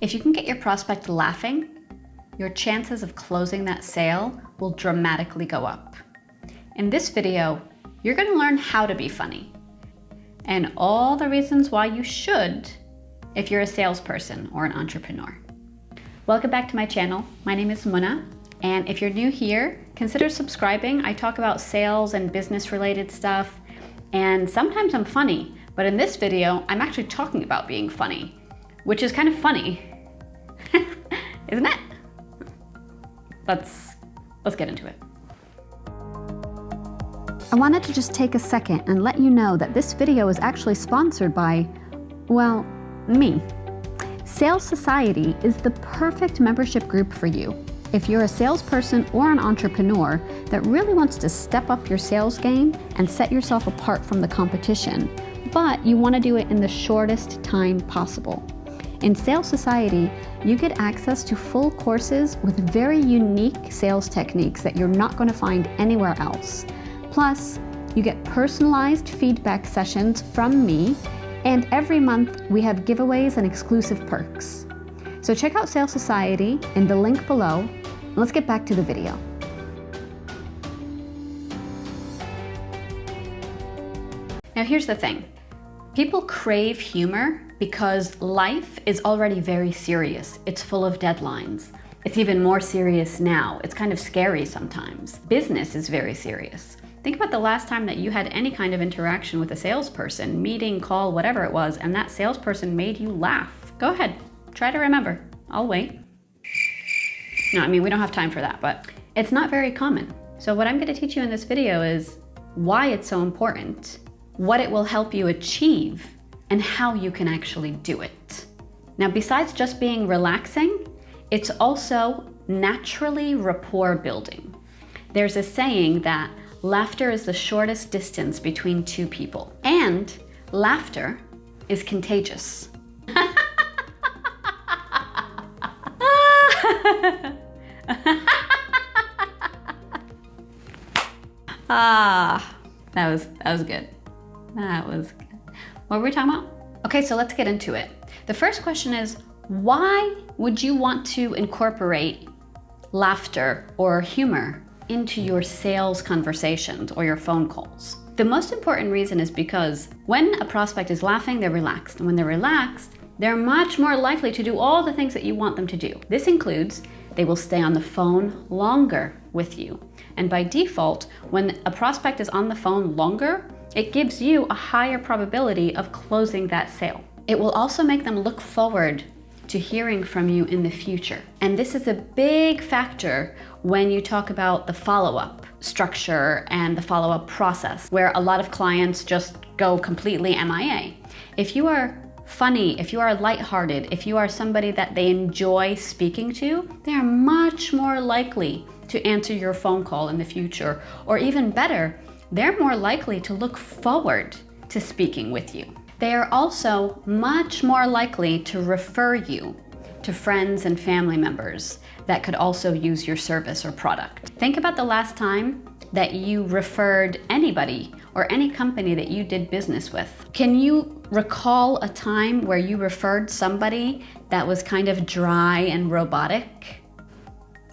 If you can get your prospect laughing, your chances of closing that sale will dramatically go up. In this video, you're going to learn how to be funny and all the reasons why you should if you're a salesperson or an entrepreneur. Welcome back to my channel. My name is Muna, and if you're new here, consider subscribing. I talk about sales and business related stuff, and sometimes I'm funny, but in this video, I'm actually talking about being funny, which is kind of funny, isn't it? Let's get into it. I wanted to just take a second and let you know that this video is actually sponsored by, well, me. Sales Society is the perfect membership group for you if you're a salesperson or an entrepreneur that really wants to step up your sales game and set yourself apart from the competition, but you want to do it in the shortest time possible. In Sales Society, you get access to full courses with very unique sales techniques that you're not going to find anywhere else. Plus, you get personalized feedback sessions from me, and every month we have giveaways and exclusive perks. So check out Sales Society in the link below. Let's get back to the video. Now here's the thing. People crave humor because life is already very serious. It's full of deadlines. It's even more serious now. It's kind of scary sometimes. Business is very serious. Think about the last time that you had any kind of interaction with a salesperson, meeting, call, whatever it was, and that salesperson made you laugh. Go ahead, try to remember. I'll wait. No, I mean, we don't have time for that, but it's not very common. So what I'm going to teach you in this video is why it's so important, what it will help you achieve, and how you can actually do it. Now, besides just being relaxing, it's also naturally rapport building. There's a saying that laughter is the shortest distance between two people, and laughter is contagious. That was good. That was good. What were we talking about? Okay, so let's get into it. The first question is, why would you want to incorporate laughter or humor into your sales conversations or your phone calls? The most important reason is because when a prospect is laughing, they're relaxed. And when they're relaxed, they're much more likely to do all the things that you want them to do. This includes they will stay on the phone longer with you. And by default, when a prospect is on the phone longer, it gives you a higher probability of closing that sale. It will also make them look forward to hearing from you in the future. And this is a big factor when you talk about the follow-up structure and the follow-up process, where a lot of clients just go completely MIA. If you are funny, if you are lighthearted, if you are somebody that they enjoy speaking to, they are much more likely to answer your phone call in the future, or even better, they're more likely to look forward to speaking with you. They are also much more likely to refer you to friends and family members that could also use your service or product. Think about the last time that you referred anybody or any company that you did business with. Can you recall a time where you referred somebody that was kind of dry and robotic?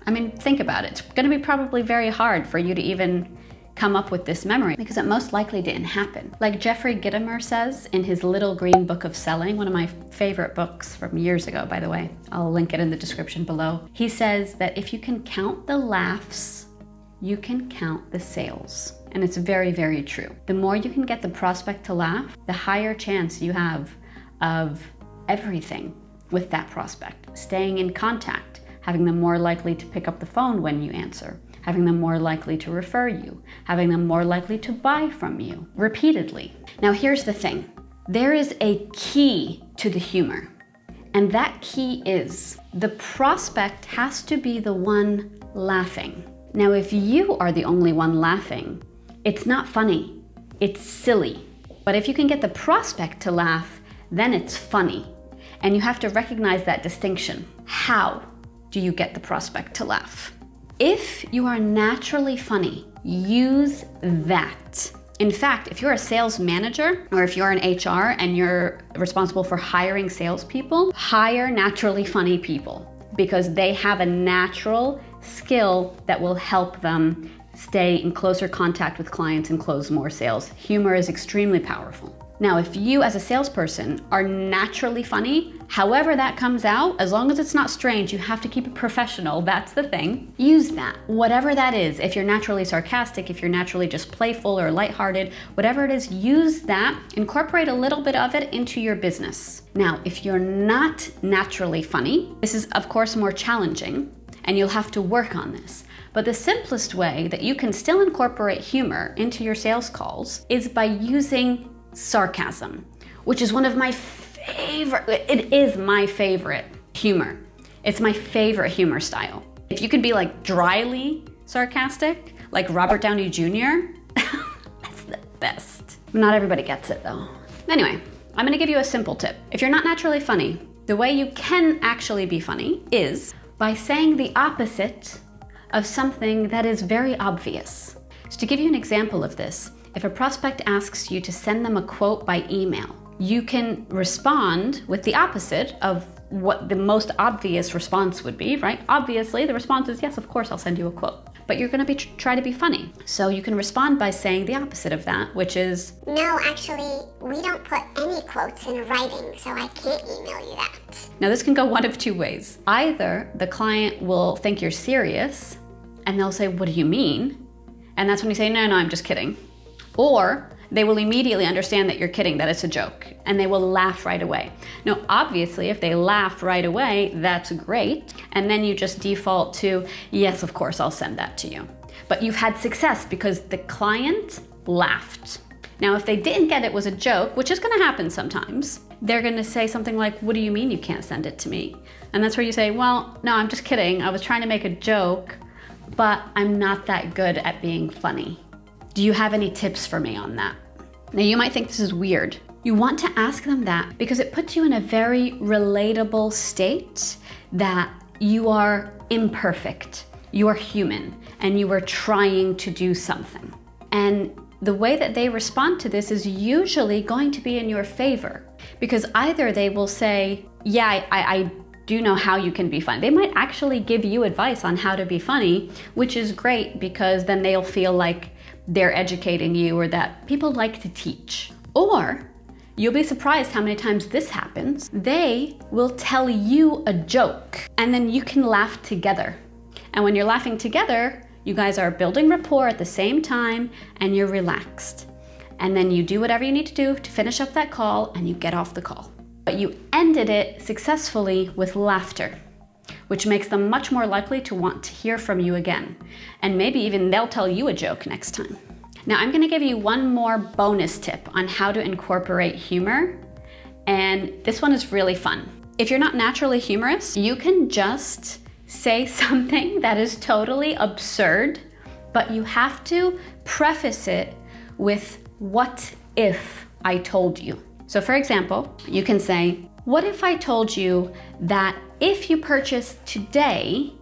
I mean, think about it. It's going to be probably very hard for you to even come up with this memory because it most likely didn't happen. Like Jeffrey Gitomer says in his Little Green Book of Selling, one of my favorite books from years ago, by the way, I'll link it in the description below. He says that if you can count the laughs, you can count the sales. And it's very, very true. The more you can get the prospect to laugh, the higher chance you have of everything with that prospect. Staying in contact, having them more likely to pick up the phone when you answer, having them more likely to refer you, having them more likely to buy from you repeatedly. Now here's the thing. There is a key to the humor, and that key is the prospect has to be the one laughing. Now if you are the only one laughing, it's not funny, it's silly. But if you can get the prospect to laugh, then it's funny. And you have to recognize that distinction. How do you get the prospect to laugh? If you are naturally funny, use that In fact, if you're a sales manager or if you're in HR and you're responsible for hiring salespeople, hire naturally funny people because they have a natural skill that will help them stay in closer contact with clients and close more sales. Humor is extremely powerful. Now, if you as a salesperson are naturally funny, however that comes out, as long as it's not strange, you have to keep it professional, that's the thing. Use that, whatever that is. If you're naturally sarcastic, if you're naturally just playful or lighthearted, whatever it is, use that, incorporate a little bit of it into your business. Now, if you're not naturally funny, this is of course more challenging and you'll have to work on this. But the simplest way that you can still incorporate humor into your sales calls is by using sarcasm, which is one of my favorite, it is my favorite humor. It's my favorite humor style. If you could be like dryly sarcastic, like Robert Downey Jr., that's the best. Not everybody gets it though. Anyway, I'm gonna give you a simple tip. If you're not naturally funny, the way you can actually be funny is by saying the opposite of something that is very obvious. So to give you an example of this, if a prospect asks you to send them a quote by email, you can respond with the opposite of what the most obvious response would be, right? Obviously, the response is, yes, of course, I'll send you a quote. But you're gonna try to be funny. So you can respond by saying the opposite of that, which is, no, actually, we don't put any quotes in writing, so I can't email you that. Now this can go one of two ways. Either the client will think you're serious and they'll say, what do you mean? And that's when you say, no, I'm just kidding. Or they will immediately understand that you're kidding, that it's a joke, and they will laugh right away. Now, obviously, if they laugh right away, that's great, and then you just default to, yes, of course, I'll send that to you. But you've had success because the client laughed. Now, if they didn't get it was a joke, which is gonna happen sometimes, they're gonna say something like, what do you mean you can't send it to me? And that's where you say, well, no, I'm just kidding. I was trying to make a joke, but I'm not that good at being funny. Do you have any tips for me on that? Now you might think this is weird. You want to ask them that because it puts you in a very relatable state that you are imperfect, you are human, and you are trying to do something. And the way that they respond to this is usually going to be in your favor because either they will say, yeah, I do know how you can be funny. They might actually give you advice on how to be funny, which is great because then they'll feel like they're educating you or that people like to teach. Or you'll be surprised how many times this happens. They will tell you a joke and then you can laugh together. And when you're laughing together, you guys are building rapport at the same time and you're relaxed. And then you do whatever you need to do to finish up that call and you get off the call. But you ended it successfully with laughter, which makes them much more likely to want to hear from you again. And maybe even they'll tell you a joke next time. Now I'm gonna give you one more bonus tip on how to incorporate humor. And this one is really fun. If you're not naturally humorous, you can just say something that is totally absurd, but you have to preface it with, what if I told you? So for example, you can say, what if I told you that if you purchase today,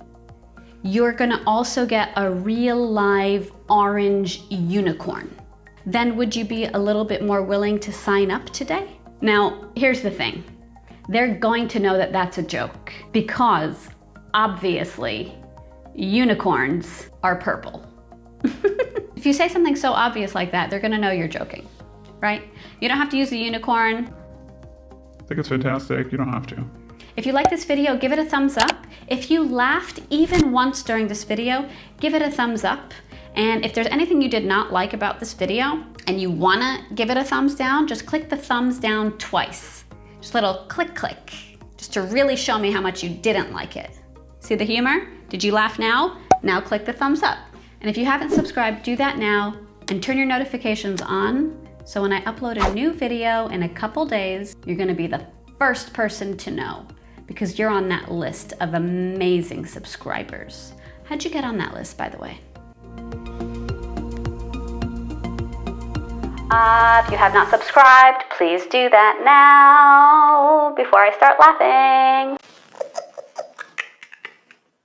you're gonna also get a real live orange unicorn? Then would you be a little bit more willing to sign up today? Now, here's the thing. They're going to know that that's a joke because obviously unicorns are purple. If you say something so obvious like that, they're gonna know you're joking, right? You don't have to use the unicorn. I think it's fantastic. You don't have to. If you like this video, give it a thumbs up. If you laughed even once during this video, give it a thumbs up. And if there's anything you did not like about this video and you wanna give it a thumbs down, just click the thumbs down twice. Just a little click, click, just to really show me how much you didn't like it. See the humor? Did you laugh now? Now click the thumbs up. And if you haven't subscribed, do that now and turn your notifications on. So when I upload a new video in a couple days, you're gonna be the first person to know because you're on that list of amazing subscribers. How'd you get on that list, by the way? If you have not subscribed, please do that now before I start laughing.